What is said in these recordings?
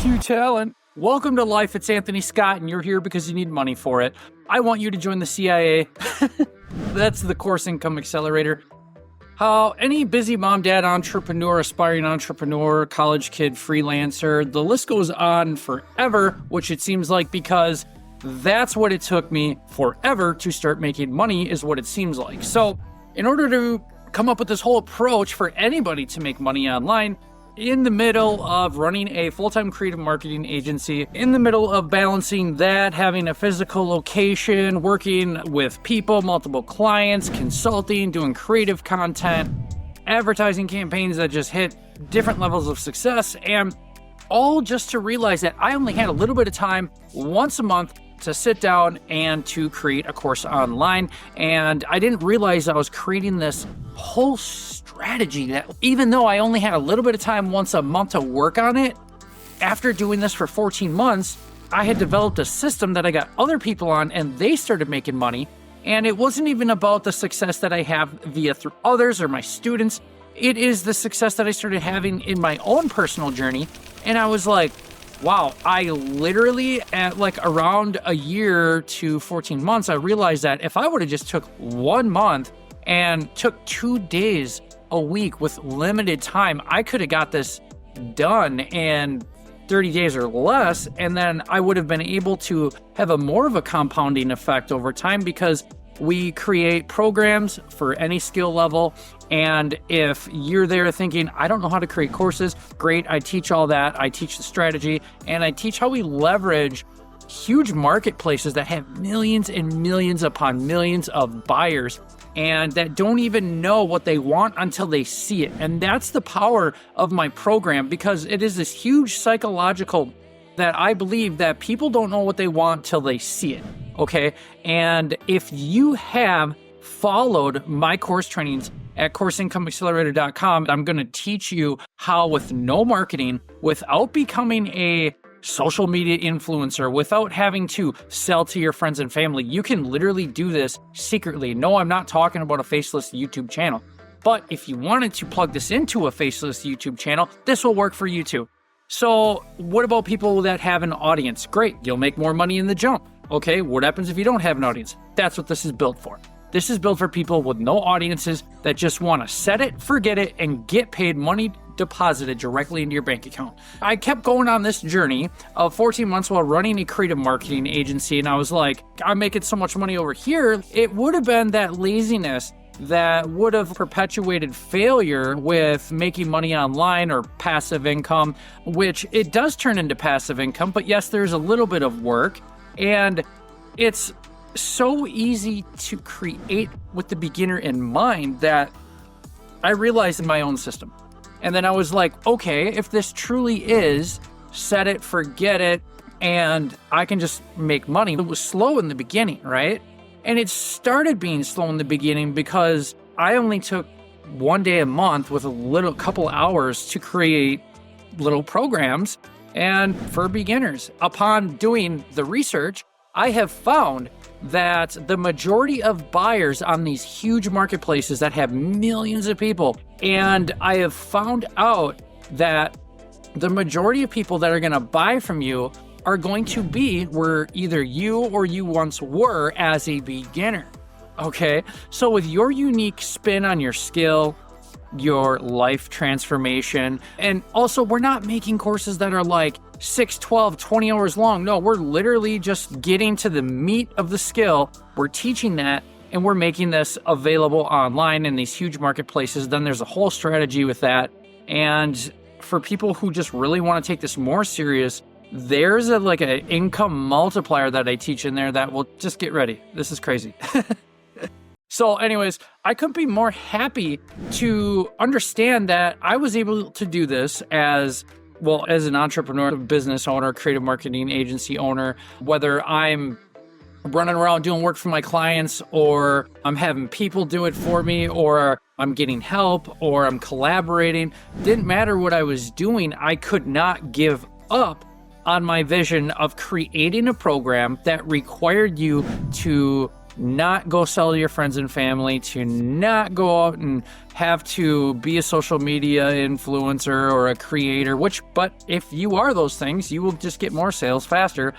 EQ talent. Welcome to life. It's Anthony Scott, and you're here because you need money for it. I want you to join the CIA. That's the Course Income Accelerator. How any busy mom, dad, entrepreneur, aspiring entrepreneur, college kid, freelancer, the list goes on forever, which it seems like, because that's what it took me forever to start making money, is what it seems like. So in order to come up with this whole approach for anybody to make money online, in the middle of running a full-time creative marketing agency, in the middle of balancing that, having a physical location, working with people, multiple clients, consulting, doing creative content, advertising campaigns that just hit different levels of success, and all just to realize that I only had a little bit of time once a month to sit down and to create a course online. And I didn't realize I was creating this whole strategy that, even though I only had a little bit of time once a month to work on it, after doing this for 14 months, I had developed a system that I got other people on, and they started making money. And it wasn't even about the success that I have through others or my students. It is the success that I started having in my own personal journey. And I was like, wow, I literally, at like around a year to 14 months, I realized that if I would have just took 1 month and took 2 days a week with limited time, I could have got this done in 30 days or less. And then I would have been able to have a more of a compounding effect over time, because we create programs for any skill level. And if you're there thinking, I don't know how to create courses, great, I teach all that. I teach the strategy, and I teach how we leverage huge marketplaces that have millions and millions upon millions of buyers, and that don't even know what they want until they see it. And that's the power of my program, because it is this huge psychological that I believe that people don't know what they want till they see it. Okay. And if you have followed my course trainings at CourseIncomeAccelerator.com, I'm going to teach you how, with no marketing, without becoming a social media influencer, without having to sell to your friends and family, you can literally do this secretly. No, I'm not talking about a faceless YouTube channel. But if you wanted to plug this into a faceless YouTube channel, this will work for you too. So what about people that have an audience? Great, you'll make more money in the jump. Okay, what happens if you don't have an audience? That's what this is built for. This is built for people with no audiences that just want to set it, forget it, and get paid money deposited directly into your bank account. I kept going on this journey of 14 months while running a creative marketing agency, and I was like, I'm making so much money over here. It would have been that laziness that would have perpetuated failure with making money online or passive income, which it does turn into passive income. But yes, there's a little bit of work, and it's so easy to create with the beginner in mind that I realized in my own system. And then I was like, okay, if this truly is set it, forget it, and I can just make money. It was slow in the beginning, right? And it started being slow in the beginning because I only took 1 day a month with a couple hours to create little programs and for beginners. Upon doing the research, I have found that the majority of buyers on these huge marketplaces that have millions of people, and I have found out that the majority of people that are going to buy from you are going to be where either you or you once were as a beginner. Okay, so with your unique spin on your skill, your life transformation, and also we're not making courses that are like 6, 12, 20 hours long. No, we're literally just getting to the meat of the skill. We're teaching that, and we're making this available online in these huge marketplaces. Then there's a whole strategy with that. And for people who just really want to take this more serious, there's an income multiplier that I teach in there that will just get ready. This is crazy. So anyways, I couldn't be more happy to understand that I was able to do this as an entrepreneur, business owner, creative marketing agency owner, whether I'm running around doing work for my clients, or I'm having people do it for me, or I'm getting help, or I'm collaborating. Didn't matter what I was doing, I could not give up on my vision of creating a program that required you to not go sell to your friends and family, to not go out and have to be a social media influencer or a creator, but if you are those things, you will just get more sales faster,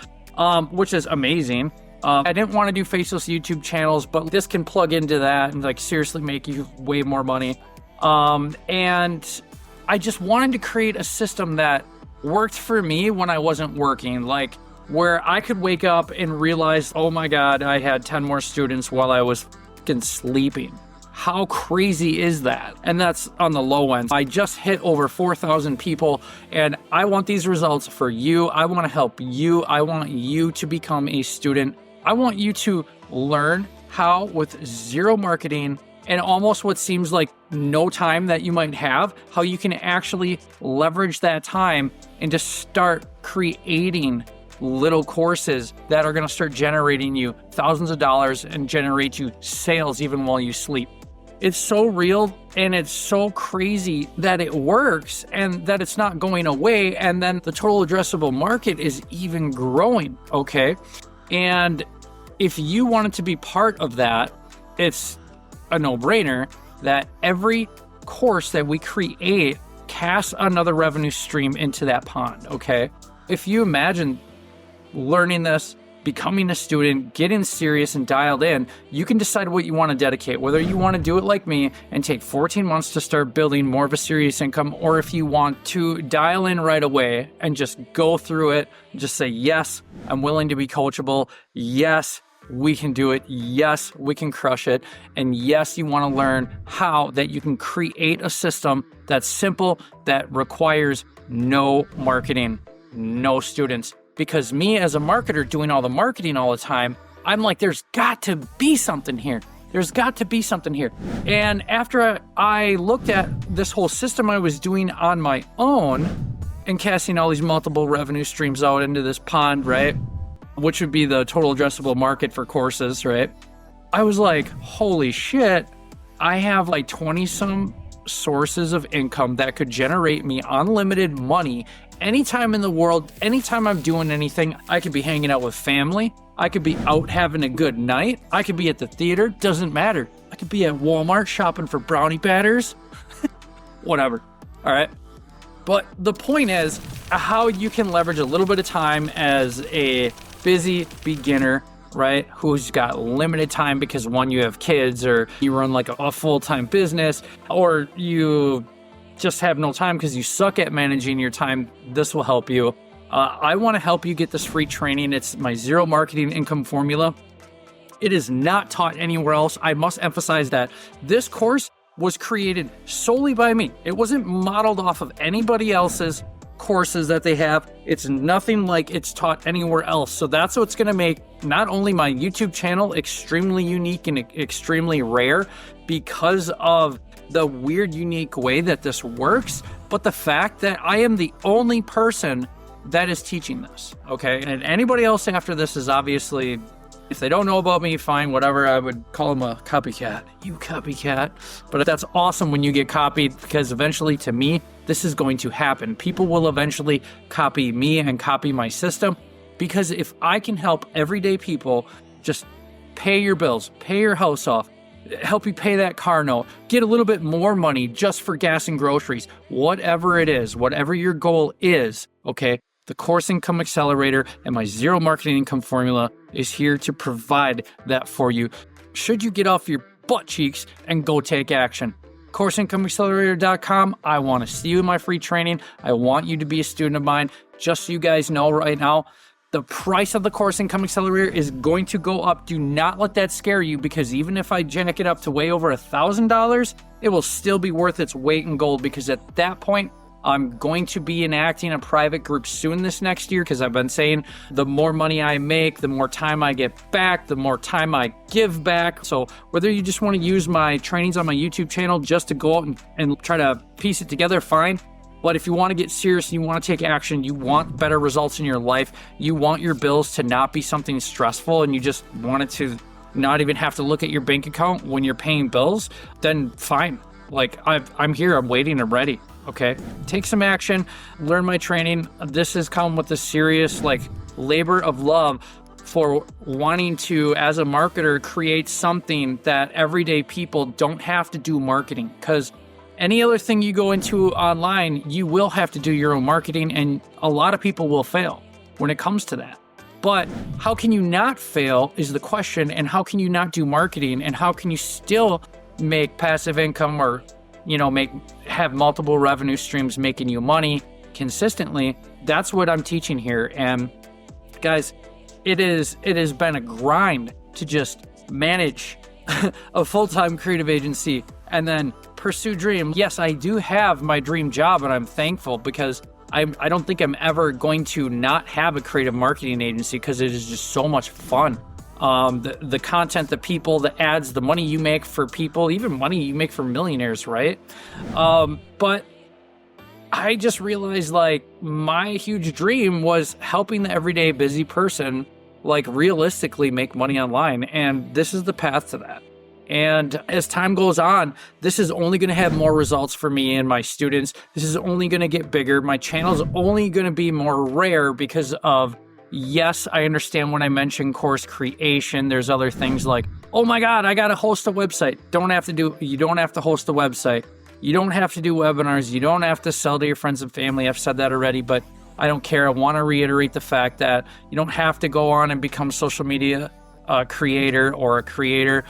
which is amazing. I didn't want to do faceless YouTube channels, but this can plug into that and like seriously make you way more money. And I just wanted to create a system that worked for me when I wasn't working, like where I could wake up and realize, oh my God, I had 10 more students while I was fucking sleeping. How crazy is that? And that's on the low end. I just hit over 4,000 people and I want these results for you. I want to help you. I want you to become a student. I want you to learn how, with zero marketing and almost what seems like no time that you might have, how you can actually leverage that time and just start creating little courses that are going to start generating you thousands of dollars and generate you sales even while you sleep. It's so real and it's so crazy that it works and that it's not going away. And then the total addressable market is even growing. Okay. And if you wanted to be part of that, it's a no-brainer that every course that we create casts another revenue stream into that pond. Okay. If you imagine learning this, becoming a student, getting serious and dialed in, you can decide what you want to dedicate, whether you want to do it like me and take 14 months to start building more of a serious income, or if you want to dial in right away and just go through it, just say, yes, I'm willing to be coachable. Yes, we can do it. Yes, we can crush it. And yes, you want to learn how that you can create a system that's simple, that requires no marketing, no students. Because me as a marketer doing all the marketing all the time, I'm like, there's got to be something here. There's got to be something here. And after I looked at this whole system I was doing on my own and casting all these multiple revenue streams out into this pond, right? Which would be the total addressable market for courses, right? I was like, holy shit, I have like 20 some sources of income that could generate me unlimited money anytime in the world, anytime I'm doing anything. I could be hanging out with family. I could be out having a good night. I could be at the theater. Doesn't matter. I could be at Walmart shopping for brownie batters. Whatever. All right. But the point is how you can leverage a little bit of time as a busy beginner, right? Who's got limited time because one, you have kids, or you run like a full-time business, or you just have no time because you suck at managing your time. This will help you. I want to help you get this free training. It's my zero marketing income formula. It is not taught anywhere else. I must emphasize that this course was created solely by me. It wasn't modeled off of anybody else's courses that they have. It's nothing like it's taught anywhere else. So that's what's going to make not only my YouTube channel extremely unique and extremely rare because of the weird, unique way that this works, but the fact that I am the only person that is teaching this. Okay. And anybody else after this is obviously, if they don't know about me, fine, whatever. I would call them a copycat. You copycat. But that's awesome when you get copied, because eventually, to me, this is going to happen. People will eventually copy me and copy my system, because if I can help everyday people just pay your bills, pay your house off, help you pay that car note, get a little bit more money just for gas and groceries, whatever it is, whatever your goal is, okay? The Course Income Accelerator and my zero marketing income formula is here to provide that for you. Should you get off your butt cheeks and go take action? CourseIncomeAccelerator.com. I want to see you in my free training. I want you to be a student of mine. Just so you guys know right now, the price of the Course Income Accelerator is going to go up. Do not let that scare you, because even if I jack it up to way over $1,000, it will still be worth its weight in gold, because at that point, I'm going to be enacting a private group soon this next year, because I've been saying the more money I make, the more time I get back, the more time I give back. So whether you just want to use my trainings on my YouTube channel just to go out and try to piece it together, fine. But if you want to get serious and you want to take action, you want better results in your life, you want your bills to not be something stressful, and you just want it to not even have to look at your bank account when you're paying bills, then fine. Like, I'm here, I'm waiting, I'm ready. Okay, take some action, learn my training. This has come with a serious, like, labor of love for wanting to, as a marketer, create something that everyday people don't have to do marketing. Because any other thing you go into online, you will have to do your own marketing, and a lot of people will fail when it comes to that. But how can you not fail is the question, and how can you not do marketing, and how can you still make passive income, or have multiple revenue streams making you money consistently? That's what I'm teaching here. And guys, it has been a grind to just manage a full-time creative agency and then pursue dream. Yes, I do have my dream job, and I'm thankful, because I don't think I'm ever going to not have a creative marketing agency, because it is just so much fun. The content, the people, the ads, the money you make for people, even money you make for millionaires, right? But I just realized, like, my huge dream was helping the everyday busy person, like, realistically make money online. And this is the path to that. And as time goes on, this is only going to have more results for me and my students. This is only going to get bigger. My channel is only going to be more rare because of, yes, I understand when I mention course creation, there's other things like, oh my God, I got to host a website. You don't have to host a website. You don't have to do webinars. You don't have to sell to your friends and family. I've said that already, but I don't care. I want to reiterate the fact that you don't have to go on and become a social media creator or a creator.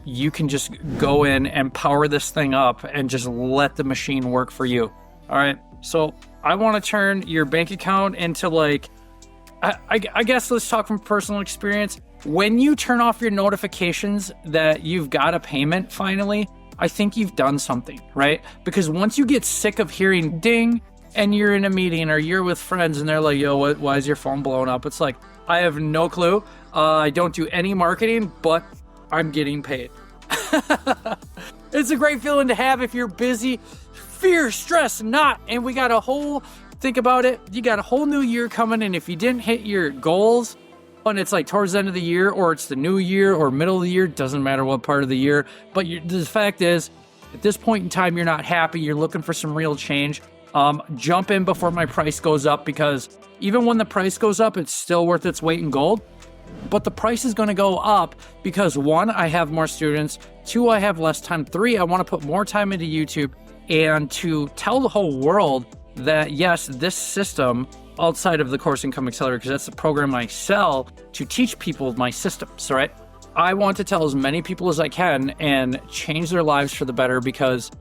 You can just go in and power this thing up and just let the machine work for you. All right. So I want to turn your bank account into, like, I guess let's talk from personal experience. When you turn off your notifications that you've got a payment finally, I think you've done something, right? Because once you get sick of hearing ding and you're in a meeting or you're with friends and they're like, yo, why is your phone blowing up? It's like, I have no clue. I don't do any marketing, but I'm getting paid. It's a great feeling to have if you're busy. Fear, stress, not. And we got think about it. You got a whole new year coming, and if you didn't hit your goals, and it's like towards the end of the year, or it's the new year or middle of the year, doesn't matter what part of the year. But the fact is, at this point in time, you're not happy. You're looking for some real change. Jump in before my price goes up, because even when the price goes up, it's still worth its weight in gold. But the price is going to go up because, one, I have more students. Two, I have less time. Three, I want to put more time into YouTube and to tell the whole world that, yes, this system outside of the Course Income Accelerator, because that's the program I sell to teach people my systems, right? I want to tell as many people as I can and change their lives for the better, because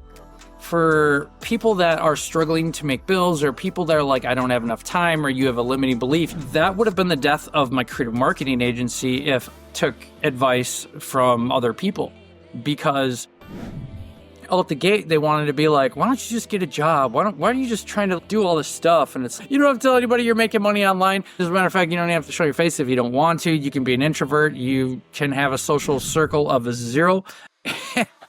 for people that are struggling to make bills, or people that are like, I don't have enough time, or you have a limiting belief, that would have been the death of my creative marketing agency if I took advice from other people. Because out the gate, they wanted to be like, why don't you just get a job? Why are you just trying to do all this stuff? And it's, you don't have to tell anybody you're making money online. As a matter of fact, you don't have to show your face if you don't want to. You can be an introvert. You can have a social circle of 0.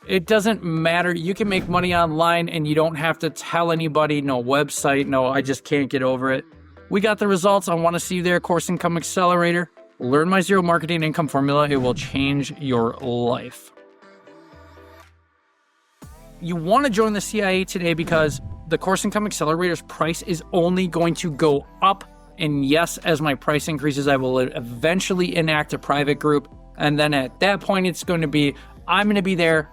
It doesn't matter. You can make money online and you don't have to tell anybody, no website, no, I just can't get over it. We got the results. I want to see you there. Course Income Accelerator. Learn my 0 marketing income formula. It will change your life. You want to join the CIA today, because the Course Income Accelerator's price is only going to go up. And yes, as my price increases, I will eventually enact a private group. And then at that point, it's going to be, I'm going to be there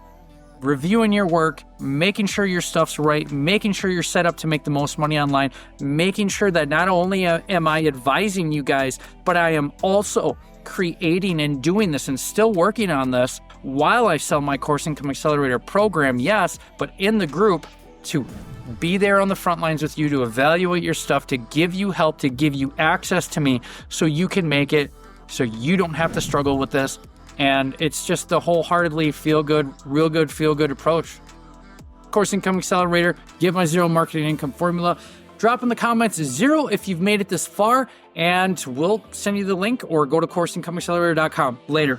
reviewing your work, making sure your stuff's right, making sure you're set up to make the most money online, making sure that not only am I advising you guys, but I am also creating and doing this and still working on this while I sell my Course Income Accelerator program, yes, but in the group, to be there on the front lines with you, to evaluate your stuff, to give you help, to give you access to me so you can make it, so you don't have to struggle with this. And it's just the wholeheartedly feel good approach. Course Income Accelerator, get my 0 marketing income formula. Drop in the comments 0 if you've made it this far, and we'll send you the link, or go to CourseIncomeAccelerator.com. Later.